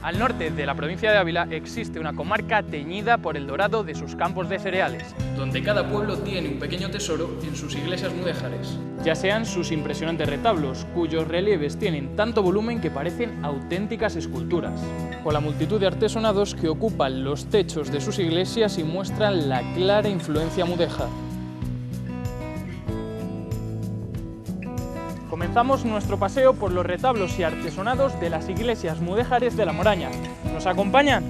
Al norte de la provincia de Ávila existe una comarca teñida por el dorado de sus campos de cereales, donde cada pueblo tiene un pequeño tesoro en sus iglesias mudéjares, ya sean sus impresionantes retablos, cuyos relieves tienen tanto volumen que parecen auténticas esculturas, o la multitud de artesonados que ocupan los techos de sus iglesias y muestran la clara influencia mudéjar. Comenzamos nuestro paseo por los retablos y artesonados de las iglesias mudéjares de La Moraña. ¿Nos acompañan?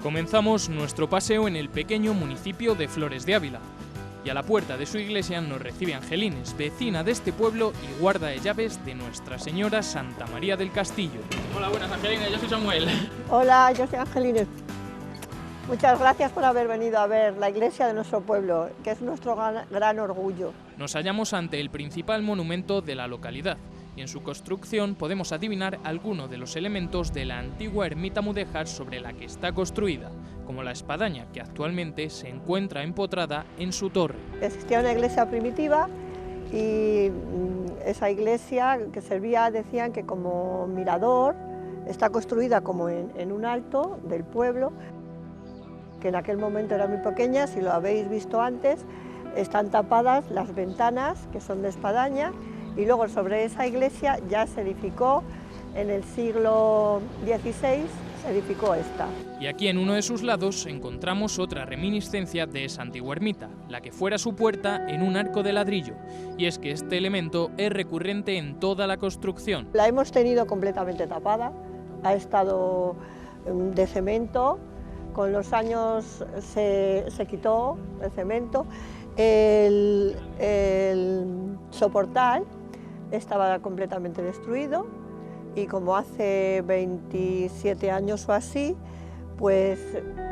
Comenzamos nuestro paseo en el pequeño municipio de Flores de Ávila, y a la puerta de su iglesia nos recibe Angelines, vecina de este pueblo y guarda de llaves de Nuestra Señora Santa María del Castillo. Hola, buenas Angelines, yo soy Samuel. Hola, yo soy Angelines. Muchas gracias por haber venido a ver la iglesia de nuestro pueblo, que es nuestro gran orgullo. Nos hallamos ante el principal monumento de la localidad, y en su construcción podemos adivinar algunos de los elementos de la antigua ermita mudéjar sobre la que está construida, como la espadaña que actualmente se encuentra empotrada en su torre. Existía una iglesia primitiva y esa iglesia que servía, decían que como mirador, está construida como en un alto del pueblo, que en aquel momento era muy pequeña, si lo habéis visto antes, están tapadas las ventanas que son de espadaña. Y luego sobre esa iglesia ya se edificó, en el siglo XVI, se edificó esta. Y aquí en uno de sus lados encontramos otra reminiscencia de esa antigua ermita, la que fuera su puerta en un arco de ladrillo. Y es que este elemento es recurrente en toda la construcción. La hemos tenido completamente tapada, ha estado de cemento, con los años se quitó el cemento, el soportal estaba completamente destruido y como hace 27 años o así, pues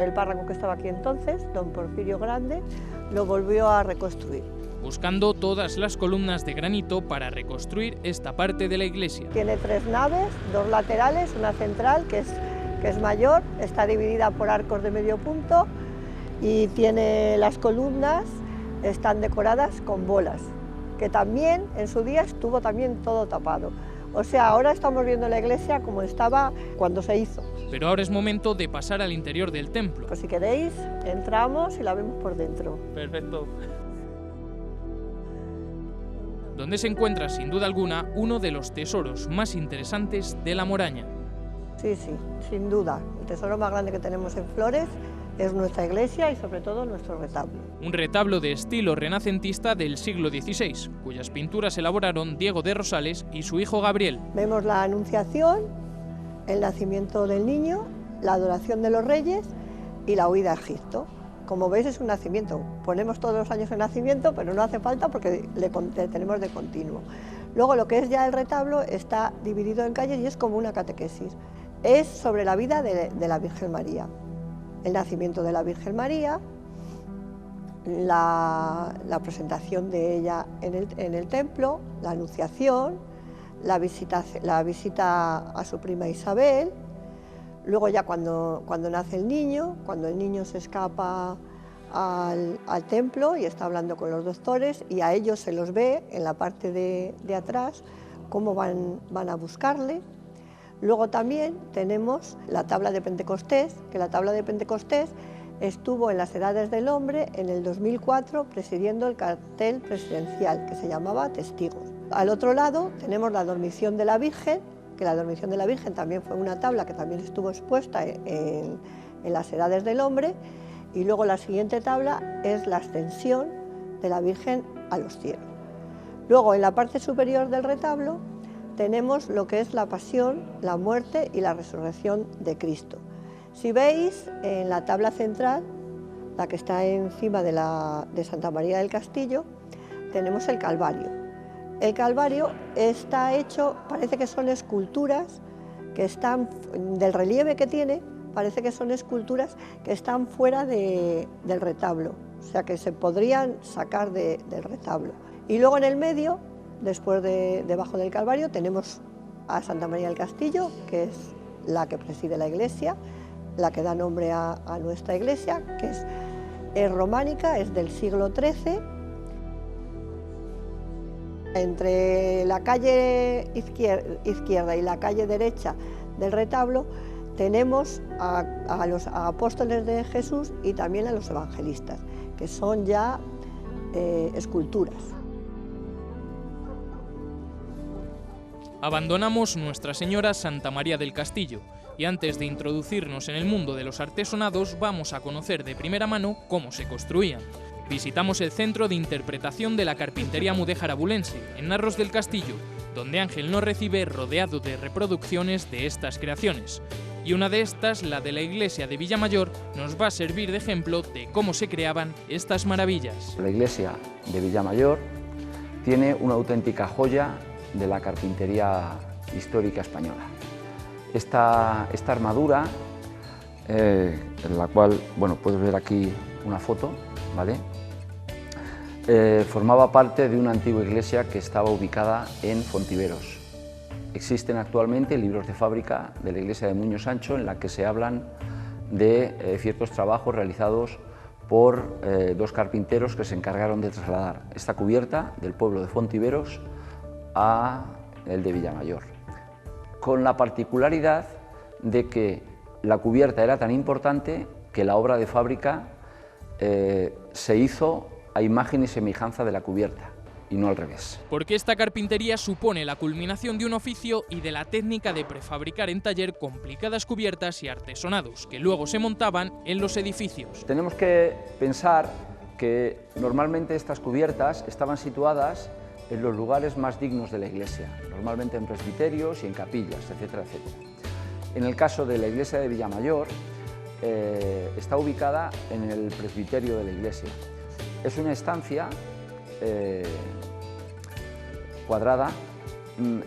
el párroco que estaba aquí entonces, don Porfirio Grande, lo volvió a reconstruir. Buscando todas las columnas de granito para reconstruir esta parte de la iglesia. Tiene 3 naves, 2 laterales, una central que es mayor, está dividida por arcos de medio punto y tiene las columnas, están decoradas con bolas, que también en su día estuvo también todo tapado. O sea, ahora estamos viendo la iglesia como estaba cuando se hizo. Pero ahora es momento de pasar al interior del templo. Pues si queréis, entramos y la vemos por dentro. Perfecto. Donde se encuentra, sin duda alguna, uno de los tesoros más interesantes de La Moraña. Sí, sin duda. El tesoro más grande que tenemos en Flores es nuestra iglesia y sobre todo nuestro retablo. Un retablo de estilo renacentista del siglo XVI, cuyas pinturas elaboraron Diego de Rosales y su hijo Gabriel. Vemos la Anunciación, el nacimiento del niño, la adoración de los reyes y la huida a Egipto. Como veis es un nacimiento, ponemos todos los años el nacimiento, pero no hace falta porque le tenemos de continuo. Luego lo que es ya el retablo está dividido en calles y es como una catequesis. Es sobre la vida de la Virgen María. El nacimiento de la Virgen María, la presentación de ella en el templo, la anunciación, la visita a su prima Isabel, luego ya cuando nace el niño, cuando el niño se escapa al templo y está hablando con los doctores y a ellos se los ve en la parte de atrás cómo van a buscarle. Luego también tenemos la tabla de Pentecostés, que la tabla de Pentecostés estuvo en las Edades del Hombre en el 2004 presidiendo el cartel presidencial que se llamaba Testigos. Al otro lado tenemos la Dormición de la Virgen, que la Dormición de la Virgen también fue una tabla que también estuvo expuesta en las Edades del Hombre, y luego la siguiente tabla es la Ascensión de la Virgen a los cielos. Luego en la parte superior del retablo tenemos lo que es la pasión, la muerte y la resurrección de Cristo. Si veis, en la tabla central, la que está encima de Santa María del Castillo, tenemos el Calvario. El Calvario está hecho, parece que son esculturas que están, del relieve que tiene, parece que son esculturas que están fuera del retablo, o sea que se podrían sacar del retablo. Y luego en el medio, después debajo del Calvario, tenemos a Santa María del Castillo, que es la que preside la iglesia, la que da nombre a nuestra iglesia, que es románica, es del siglo XIII. Entre la calle izquierda y la calle derecha del retablo tenemos a los apóstoles de Jesús y también a los evangelistas, que son ya esculturas. Abandonamos Nuestra Señora Santa María del Castillo y antes de introducirnos en el mundo de los artesonados vamos a conocer de primera mano cómo se construían. Visitamos el Centro de Interpretación de la Carpintería Mudéjar Abulense, en Narros del Castillo, donde Ángel nos recibe rodeado de reproducciones de estas creaciones. Y una de estas, la de la iglesia de Villamayor, nos va a servir de ejemplo de cómo se creaban estas maravillas. La iglesia de Villamayor tiene una auténtica joya de la carpintería histórica española. Esta armadura, en la cual, bueno, puedes ver aquí una foto, ¿vale? Formaba parte de una antigua iglesia que estaba ubicada en Fontiveros. Existen actualmente libros de fábrica de la iglesia de Muñoz Sancho en la que se hablan de ciertos trabajos realizados por dos carpinteros que se encargaron de trasladar esta cubierta del pueblo de Fontiveros a el de Villamayor, con la particularidad de que la cubierta era tan importante que la obra de fábrica se hizo a imagen y semejanza de la cubierta, y no al revés. Porque esta carpintería supone la culminación de un oficio y de la técnica de prefabricar en taller complicadas cubiertas y artesonados, que luego se montaban en los edificios. Tenemos que pensar que normalmente estas cubiertas estaban situadas en los lugares más dignos de la iglesia, normalmente en presbiterios y en capillas, etcétera, etcétera. En el caso de la iglesia de Villamayor, está ubicada en el presbiterio de la iglesia. Es una estancia cuadrada,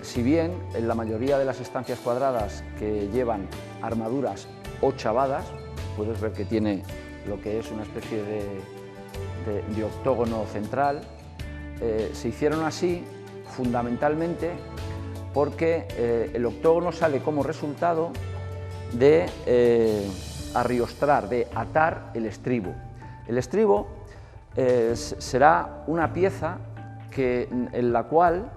si bien en la mayoría de las estancias cuadradas que llevan armaduras ochavadas, puedes ver que tiene lo que es una especie de octógono central, se hicieron así fundamentalmente porque el octógono sale como resultado de arriostrar, de atar el estribo. El estribo será una pieza en la cual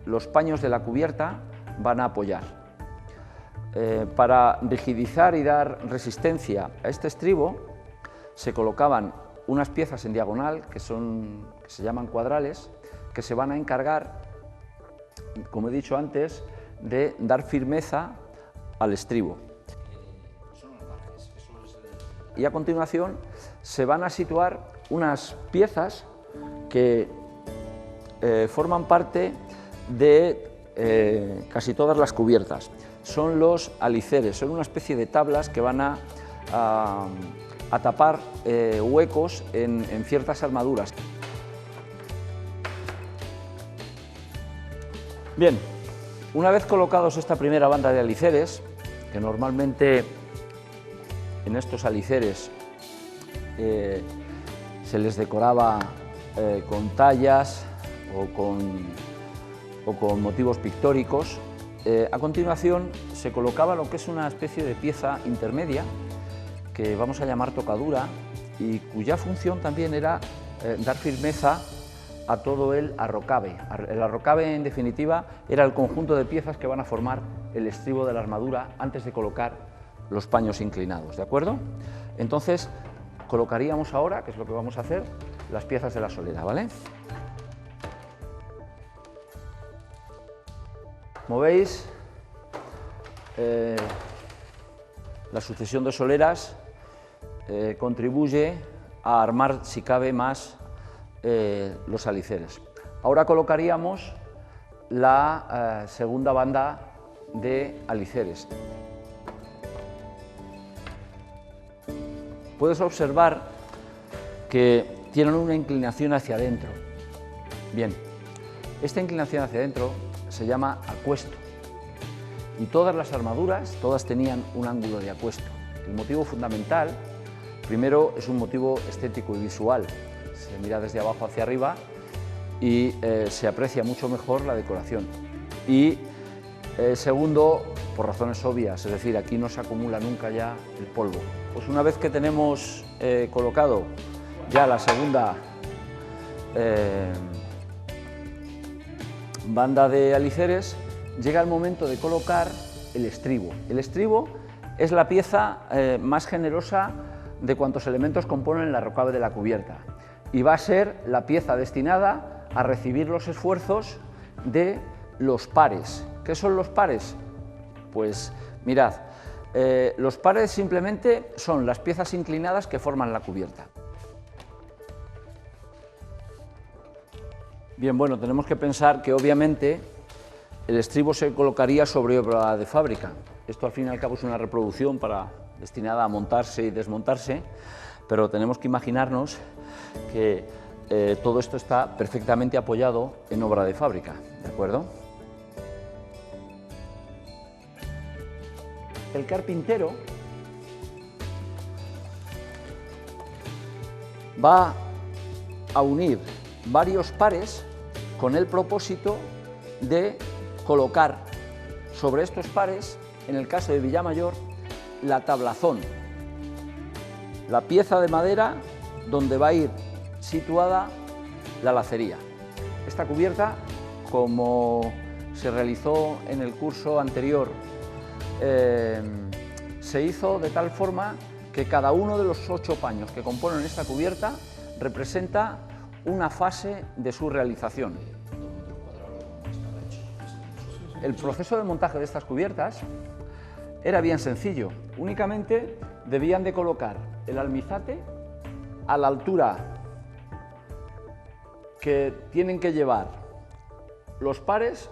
los paños de la cubierta van a apoyar. Para rigidizar y dar resistencia a este estribo se colocaban unas piezas en diagonal que se llaman cuadrales, que se van a encargar, como he dicho antes, de dar firmeza al estribo. Y a continuación se van a situar unas piezas que forman parte de casi todas las cubiertas. Son los aliceres, son una especie de tablas que van a tapar huecos en ciertas armaduras. Bien, una vez colocados esta primera banda de aliceres, que normalmente en estos aliceres se les decoraba con tallas o con motivos pictóricos, a continuación se colocaba lo que es una especie de pieza intermedia que vamos a llamar tocadura y cuya función también era dar firmeza a todo el arrocabe. El arrocabe, en definitiva, era el conjunto de piezas que van a formar el estribo de la armadura antes de colocar los paños inclinados, ¿de acuerdo? Entonces, colocaríamos ahora, que es lo que vamos a hacer, las piezas de la solera, ¿vale? Como veis, la sucesión de soleras contribuye a armar, si cabe, más los aliceres. Ahora colocaríamos la segunda banda de aliceres. Puedes observar que tienen una inclinación hacia adentro. Bien, esta inclinación hacia adentro se llama acuesto y todas las armaduras, todas tenían un ángulo de acuesto. El motivo fundamental, primero, es un motivo estético y visual. Se mira desde abajo hacia arriba y se aprecia mucho mejor la decoración. Y segundo, por razones obvias, es decir, aquí no se acumula nunca ya el polvo. Pues una vez que tenemos colocado ya la segunda banda de aliceres, llega el momento de colocar el estribo. El estribo es la pieza más generosa de cuantos elementos componen la rocave de la cubierta y va a ser la pieza destinada a recibir los esfuerzos de los pares. ¿Qué son los pares? Pues mirad, los pares simplemente son las piezas inclinadas que forman la cubierta. Bien, bueno, tenemos que pensar que obviamente el estribo se colocaría sobre obra de fábrica. Esto al fin y al cabo es una reproducción destinada a montarse y desmontarse, pero tenemos que imaginarnos que todo esto está perfectamente apoyado en obra de fábrica, ¿de acuerdo? El carpintero va a unir varios pares con el propósito de colocar sobre estos pares, en el caso de Villamayor, la tablazón, la pieza de madera donde va a ir situada la lacería. Esta cubierta, como se realizó en el curso anterior, se hizo de tal forma que cada uno de los 8 paños que componen esta cubierta representa una fase de su realización. El proceso de montaje de estas cubiertas era bien sencillo, únicamente debían de colocar el almizate a la altura que tienen que llevar los pares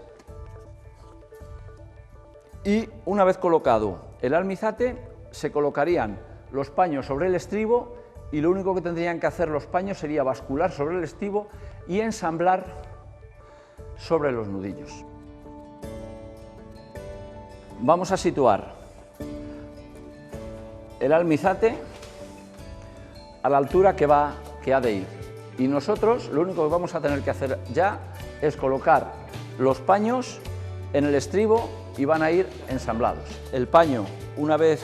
y una vez colocado el almizate se colocarían los paños sobre el estribo y lo único que tendrían que hacer los paños sería bascular sobre el estribo y ensamblar sobre los nudillos. Vamos a situar el almizate a la altura que ha de ir y nosotros lo único que vamos a tener que hacer ya es colocar los paños en el estribo y van a ir ensamblados. El paño, una vez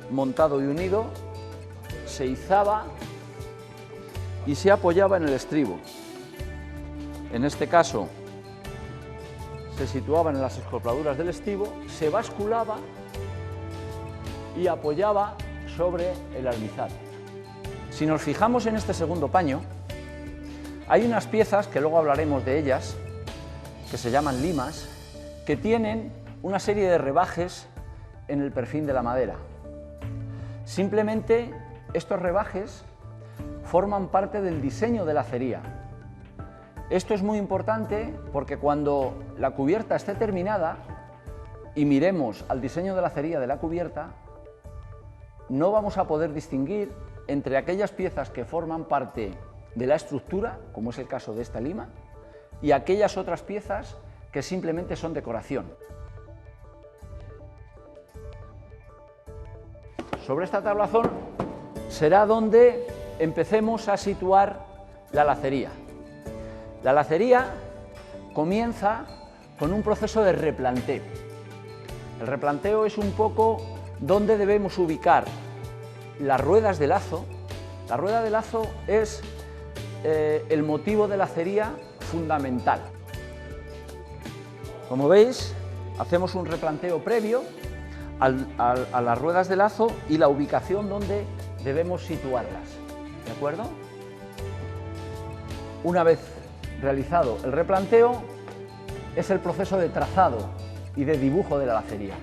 montado y unido, se izaba y se apoyaba en el estribo. En este caso se situaban en las escopladuras del estribo, se basculaba y apoyaba sobre el almizate. Si nos fijamos en este segundo paño, hay unas piezas, que luego hablaremos de ellas, que se llaman limas, que tienen una serie de rebajes en el perfil de la madera. Simplemente estos rebajes forman parte del diseño de la acería. Esto es muy importante porque cuando la cubierta esté terminada y miremos al diseño de la acería de la cubierta, no vamos a poder distinguir entre aquellas piezas que forman parte de la estructura, como es el caso de esta lima, y aquellas otras piezas que simplemente son decoración. Sobre esta tablazón será donde empecemos a situar la lacería. La lacería comienza con un proceso de replanteo. El replanteo es un poco donde debemos ubicar las ruedas de lazo. La rueda de lazo es el motivo de lacería fundamental. Como veis, hacemos un replanteo previo a las ruedas de lazo y la ubicación donde debemos situarlas, ¿de acuerdo? Una vez realizado el replanteo, es el proceso de trazado y de dibujo de la lacería.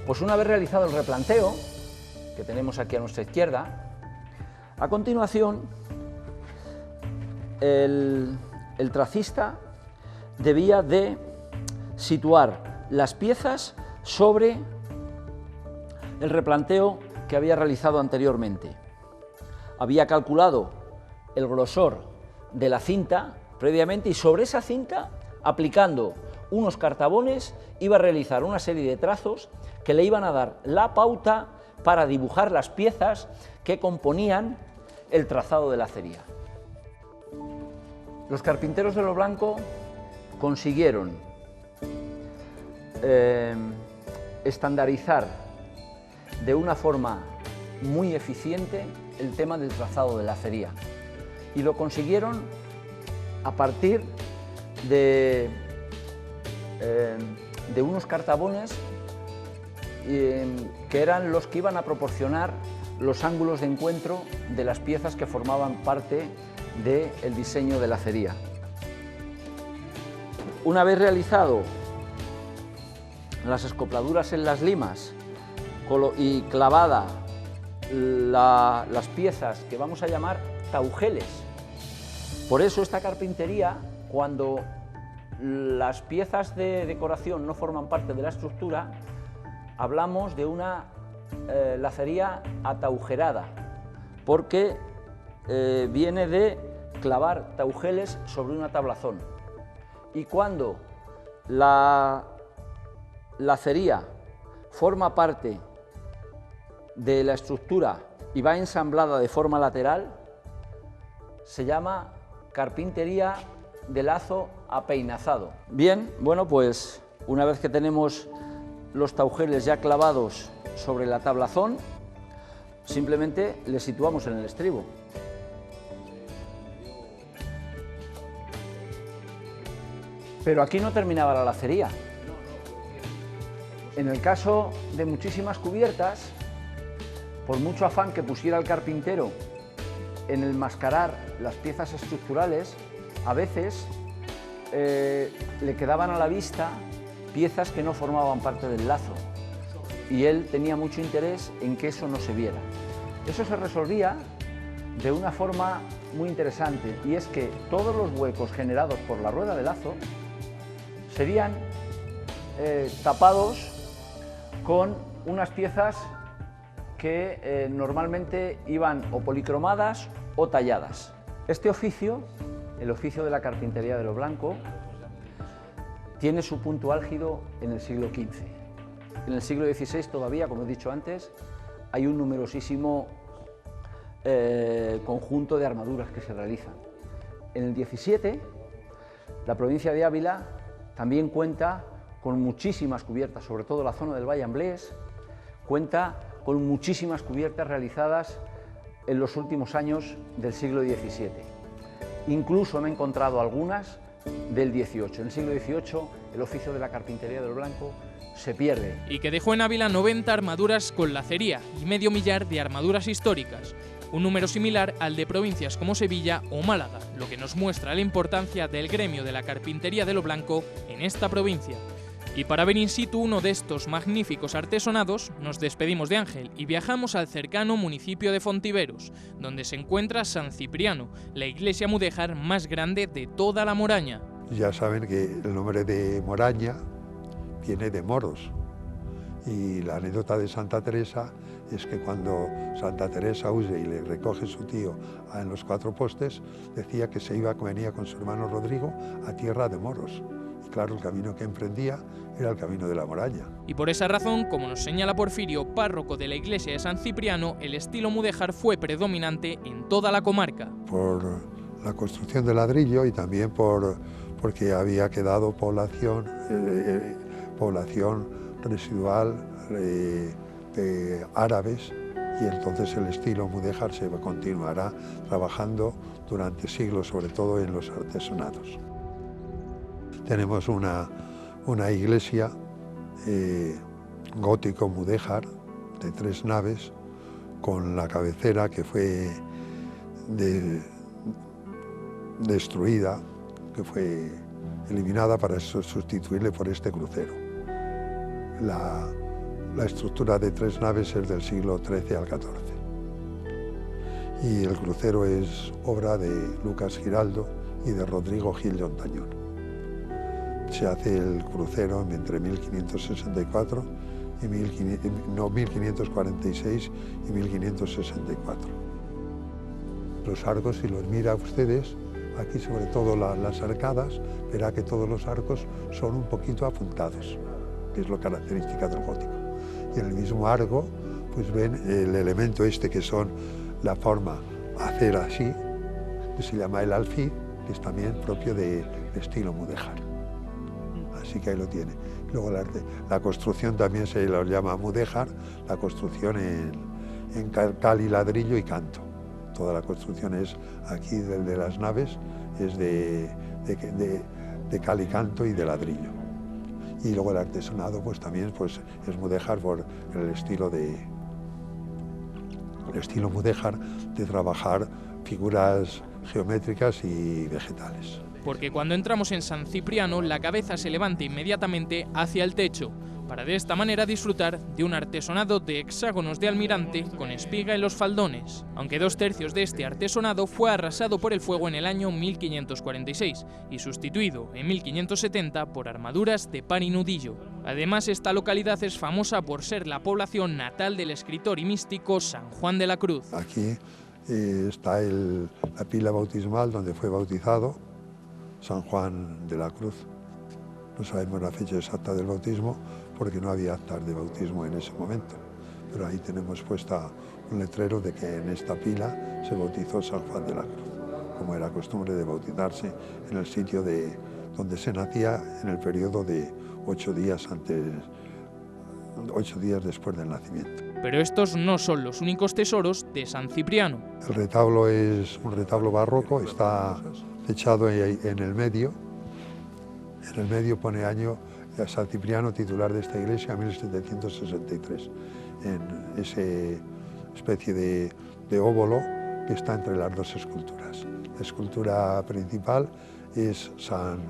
Pues una vez realizado el replanteo, que tenemos aquí a nuestra izquierda, a continuación el tracista debía de situar las piezas sobre el replanteo que había realizado anteriormente. Había calculado el grosor de la cinta previamente y sobre esa cinta, aplicando unos cartabones, iba a realizar una serie de trazos que le iban a dar la pauta para dibujar las piezas que componían el trazado de la acería. Los carpinteros de Lo Blanco consiguieron estandarizar de una forma muy eficiente el tema del trazado de la acería, y lo consiguieron a partir de unos cartabones que eran los que iban a proporcionar los ángulos de encuentro de las piezas que formaban parte del diseño de la acería. Una vez realizado las escopladuras en las limas y clavada las piezas que vamos a llamar taugeles. Por eso esta carpintería, cuando las piezas de decoración no forman parte de la estructura, hablamos de una lacería ataujerada, porque viene de clavar taugeles sobre una tablazón. Y cuando la lacería forma parte de la estructura y va ensamblada de forma lateral, se llama carpintería de lazo apeinazado. Bien, bueno, pues una vez que tenemos los taugeles ya clavados sobre la tablazón, simplemente les situamos en el estribo. Pero aquí no terminaba la lacería. En el caso de muchísimas cubiertas, por mucho afán que pusiera el carpintero en enmascarar las piezas estructurales, a veces le quedaban a la vista piezas que no formaban parte del lazo, y él tenía mucho interés en que eso no se viera. Eso se resolvía de una forma muy interesante, y es que todos los huecos generados por la rueda de lazo serían tapados con unas piezas que normalmente iban o policromadas o talladas. Este oficio, el oficio de la carpintería de Lo Blanco, tiene su punto álgido en el siglo XV. En el siglo XVI todavía, como he dicho antes, hay un numerosísimo conjunto de armaduras que se realizan. En el XVII, la provincia de Ávila también cuenta con muchísimas cubiertas, sobre todo la zona del Valle Amblés, cuenta con muchísimas cubiertas realizadas en los últimos años del siglo XVII. Incluso me he encontrado algunas del XVIII. En el siglo XVIII el oficio de la carpintería de Lo Blanco se pierde. Y que dejó en Ávila 90 armaduras con lacería y medio millar de armaduras históricas, un número similar al de provincias como Sevilla o Málaga, lo que nos muestra la importancia del gremio de la carpintería de Lo Blanco en esta provincia. Y para ver in situ uno de estos magníficos artesonados, nos despedimos de Ángel y viajamos al cercano municipio de Fontiveros, donde se encuentra San Cipriano, la iglesia mudéjar más grande de toda la Moraña. Ya saben que el nombre de Moraña viene de moros, y la anécdota de Santa Teresa es que cuando Santa Teresa huye y le recoge su tío en los Cuatro Postes, decía que venía con su hermano Rodrigo a tierra de moros. Y claro, el camino que emprendía era el camino de la Moraña. Y por esa razón, como nos señala Porfirio, párroco de la iglesia de San Cipriano, el estilo mudéjar fue predominante en toda la comarca. Por la construcción de ladrillo y también porque había quedado población residual de árabes, y entonces el estilo mudéjar se continuará trabajando durante siglos, sobre todo en los artesonados. Tenemos una iglesia gótico mudéjar de 3 naves, con la cabecera que fue destruida, que fue eliminada para sustituirle por este crucero. La estructura de 3 naves es del siglo XIII al XIV. Y el crucero es obra de Lucas Giraldo y de Rodrigo Gil de Ontañón. Se hace el crucero entre 1564 y 1546 y 1564. Los arcos, si los mira ustedes, aquí sobre todo las arcadas, verá que todos los arcos son un poquito apuntados, que es lo característica del gótico. Y en el mismo arco, pues ven el elemento este que son la forma hacer así, que se llama el alfil, que es también propio del estilo mudéjar. Así que ahí lo tiene. Luego la construcción también se lo llama mudéjar, la construcción en cal y ladrillo y canto. Toda la construcción es aquí de las naves, es de cal y canto y de ladrillo. Y luego el artesonado pues también pues, es mudéjar por el estilo mudéjar de trabajar figuras geométricas y vegetales. Porque cuando entramos en San Cipriano, la cabeza se levanta inmediatamente hacia el techo, para de esta manera disfrutar de un artesonado de hexágonos de almirante con espiga en los faldones, aunque 2/3 de este artesonado fue arrasado por el fuego en el año 1546 y sustituido en 1570 por armaduras de par y nudillo. Además, esta localidad es famosa por ser la población natal del escritor y místico San Juan de la Cruz. Aquí está la pila bautismal donde fue bautizado San Juan de la Cruz. No sabemos la fecha exacta del bautismo porque no había actas de bautismo en ese momento, pero ahí tenemos puesta un letrero de que en esta pila se bautizó San Juan de la Cruz, como era costumbre de bautizarse en el sitio donde se nacía en el periodo de 8 días después del nacimiento. Pero estos no son los únicos tesoros de San Cipriano. El retablo es un retablo barroco, está echado en el medio. En el medio pone año San Cipriano, titular de esta iglesia, 1763, en esa especie de óvulo que está entre las dos esculturas. La escultura principal es San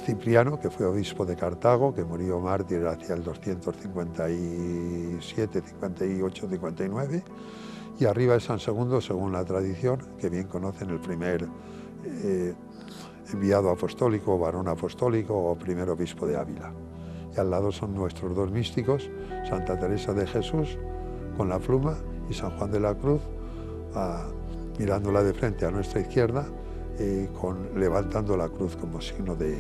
Cipriano, que fue obispo de Cartago, que murió mártir hacia el 257, 58, 59, y arriba es San Segundo, según la tradición, que bien conocen, el primer enviado apostólico, varón apostólico o primer obispo de Ávila. Y al lado son nuestros dos místicos, Santa Teresa de Jesús con la pluma y San Juan de la Cruz mirándola de frente a nuestra izquierda, levantando la cruz como signo de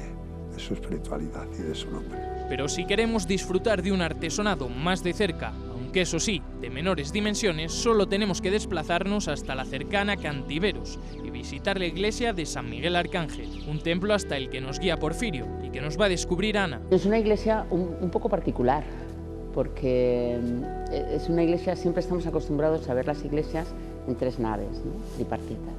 su espiritualidad y de su nombre. Pero si queremos disfrutar de un artesonado más de cerca, aunque eso sí, de menores dimensiones, solo tenemos que desplazarnos hasta la cercana Cantiveros y visitar la iglesia de San Miguel Arcángel, un templo hasta el que nos guía Porfirio y que nos va a descubrir Ana. Es una iglesia un poco particular, porque es una iglesia, siempre estamos acostumbrados a ver las iglesias en 3 naves, ¿no?, tripartitas.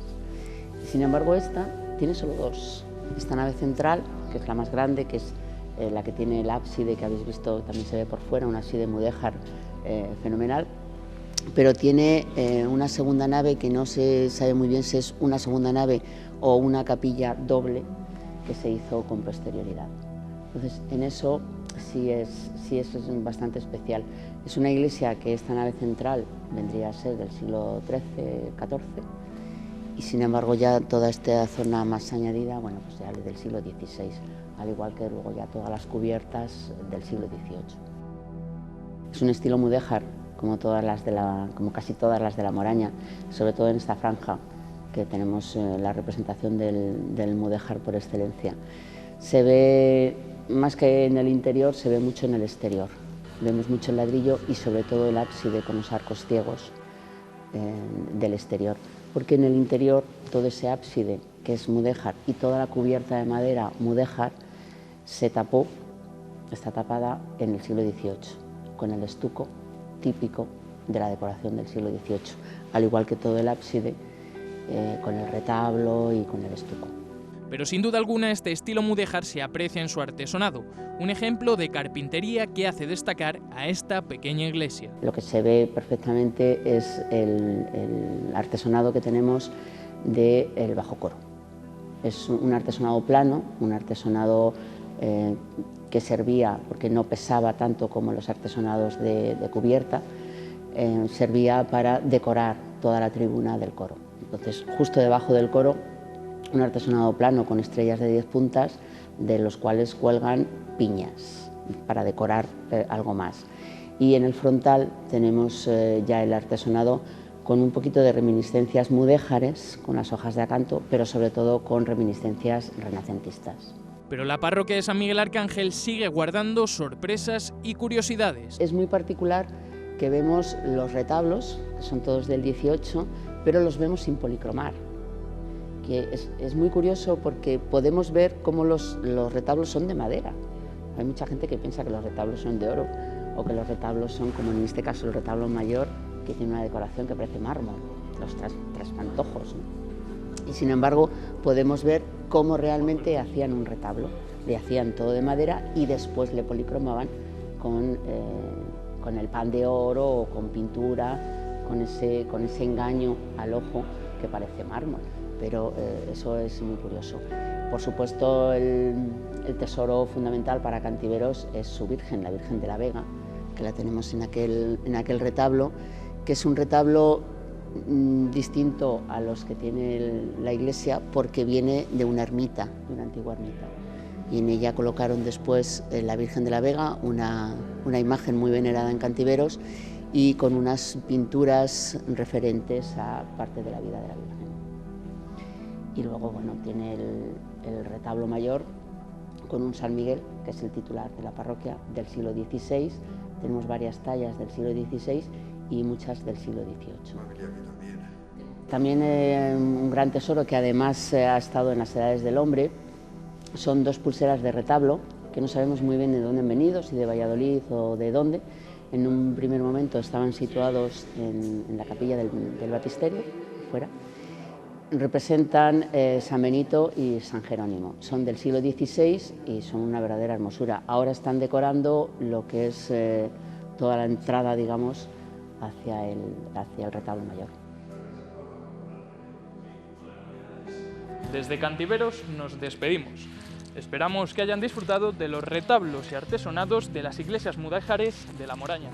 Sin embargo, esta tiene solo 2. Esta nave central, que es la más grande, que es la que tiene el ábside, que habéis visto, también se ve por fuera, un ábside mudéjar fenomenal, pero tiene una segunda nave que no se sabe muy bien si es una segunda nave o una capilla doble que se hizo con posterioridad. Entonces, en eso sí es bastante especial. Es una iglesia que esta nave central vendría a ser del siglo XIII-XIV, y sin embargo ya toda esta zona más añadida, bueno, pues ya del siglo XVI, al igual que luego ya todas las cubiertas del siglo XVIII. Es un estilo mudéjar, como casi todas las de la Moraña, sobre todo en esta franja, que tenemos la representación del mudéjar por excelencia. Se ve, más que en el interior, se ve mucho en el exterior. Vemos mucho el ladrillo y sobre todo el ábside con los arcos ciegos del exterior, porque en el interior todo ese ábside, que es mudéjar, y toda la cubierta de madera mudéjar está tapada en el siglo XVIII, con el estuco típico de la decoración del siglo XVIII, al igual que todo el ábside, con el retablo y con el estuco. Pero sin duda alguna este estilo mudéjar se aprecia en su artesonado, un ejemplo de carpintería que hace destacar a esta pequeña iglesia. Lo que se ve perfectamente es el artesonado que tenemos del bajo coro. Es un artesonado plano, un artesonado que servía, porque no pesaba tanto como los artesonados de cubierta, servía para decorar toda la tribuna del coro. Entonces, justo debajo del coro, un artesonado plano con estrellas de 10 puntas, de los cuales cuelgan piñas para decorar algo más. Y en el frontal tenemos ya el artesonado con un poquito de reminiscencias mudéjares, con las hojas de acanto, pero sobre todo con reminiscencias renacentistas. Pero la parroquia de San Miguel Arcángel sigue guardando sorpresas y curiosidades. Es muy particular que vemos los retablos, que son todos del 18, pero los vemos sin policromar. Que es muy curioso porque podemos ver cómo los retablos son de madera. Hay mucha gente que piensa que los retablos son de oro o que los retablos son, como en este caso el retablo mayor, que tiene una decoración que parece mármol, los traspantojos, ¿no? Y sin embargo podemos ver cómo realmente hacían un retablo. Le hacían todo de madera y después le policromaban con el pan de oro o con pintura, con ese engaño al ojo que parece mármol. Pero eso es muy curioso. Por supuesto, el tesoro fundamental para Cantiveros es su Virgen, la Virgen de la Vega, que la tenemos en aquel retablo, que es un retablo distinto a los que tiene la iglesia porque viene de una ermita, de una antigua ermita. Y en ella colocaron después la Virgen de la Vega, una imagen muy venerada en Cantiveros y con unas pinturas referentes a parte de la vida de la Virgen. Y luego, bueno, tiene el retablo mayor con un San Miguel, que es el titular de la parroquia, del siglo XVI. Tenemos varias tallas del siglo XVI y muchas del siglo XVIII. También un gran tesoro que además ha estado en las Edades del Hombre son dos pulseras de retablo, que no sabemos muy bien de dónde han venido, si de Valladolid o de dónde. En un primer momento estaban situados en la capilla del baptisterio, fuera. Representan San Benito y San Jerónimo. Son del siglo XVI y son una verdadera hermosura. Ahora están decorando lo que es toda la entrada, digamos, hacia el retablo mayor. Desde Cantiveros nos despedimos. Esperamos que hayan disfrutado de los retablos y artesonados de las iglesias mudéjares de La Moraña.